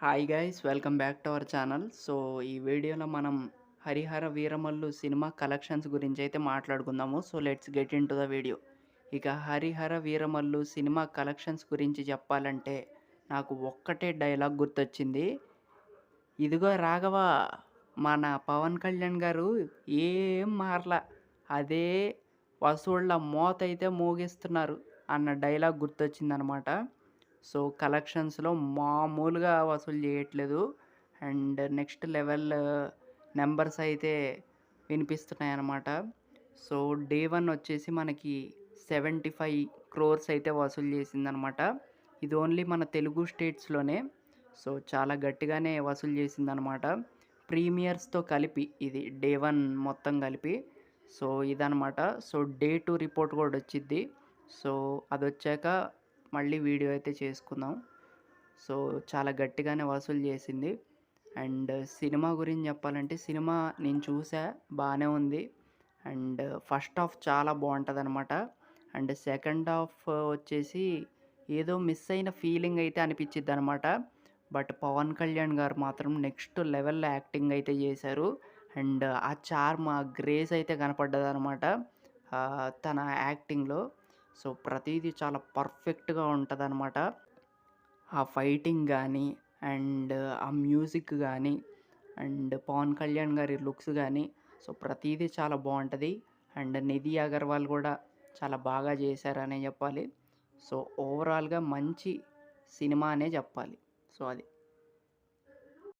Hi guys welcome back to our channel. So ఈ వీడియోలో మనం హరిహర వీరమల్లు సినిమా కలెక్షన్స్ గురించి అయితే మాట్లాడుకుందాము. So let's get in to the video. ఇక హరిహర వీరమల్లు సినిమా కలెక్షన్స్ గురించి చెప్పాలంటే నాకు ఒక్కటే డైలాగ్ గుర్తొచ్చింది. ఇదిగో రాఘవ, మన పవన్ కళ్యాణ్ గారు ఏం మారలా, అదే వసూళ్ళ మోతైతే మోగిస్తున్నారు అన్న డైలాగ్ గుర్తొచ్చిందనమాట. సో కలెక్షన్స్‌లో మామూలుగా వసూలు చేయట్లేదు. అండ్ నెక్స్ట్ లెవెల్ నంబర్స్ అయితే వినిపిస్తున్నాయన్నమాట. సో డే 1 వచ్చేసి మనకి 75 క్రోర్స్ అయితే వసూలు చేసిందనమాట. ఇది ఓన్లీ మన తెలుగు స్టేట్స్‌లోనే. సో చాలా గట్టిగానే వసూలు చేసిందనమాట. ప్రీమియర్స్‌తో కలిపి ఇది డే 1 మొత్తం కలిపి. సో ఇదనమాట. సో డే 2 రిపోర్ట్ కూడా వచ్చిద్ది. సో అదొచ్చాక మళ్ళీ వీడియో అయితే చేసుకుందాం. సో చాలా గట్టిగానే వసూలు చేసింది. అండ్ సినిమా గురించి చెప్పాలంటే సినిమా నేను చూసా, బాగానే ఉంది. అండ్ ఫస్ట్ హాఫ్ చాలా బాగుంటుందన్నమాట. అండ్ సెకండ్ హాఫ్ వచ్చేసి ఏదో మిస్ అయిన ఫీలింగ్ అయితే అనిపించిద్ది అనమాట. బట్ పవన్ కళ్యాణ్ గారు మాత్రం నెక్స్ట్ లెవెల్ యాక్టింగ్ అయితే చేశారు. అండ్ ఆ చార్మ్, ఆ గ్రేస్ అయితే కనపడ్డదనమాట తన యాక్టింగ్లో. సో ప్రతీదీ చాలా పర్ఫెక్ట్గా ఉంటుందన్నమాట. ఆ ఫైటింగ్ కానీ, అండ్ ఆ మ్యూజిక్ కానీ, అండ్ పవన్ కళ్యాణ్ గారి లుక్స్ కానీ, సో ప్రతీదీ చాలా బాగుంటుంది. అండ్ నిధి అగర్వాల్ కూడా చాలా బాగా చేశారనే చెప్పాలి. సో ఓవరాల్గా మంచి సినిమా అనే చెప్పాలి. సో అది.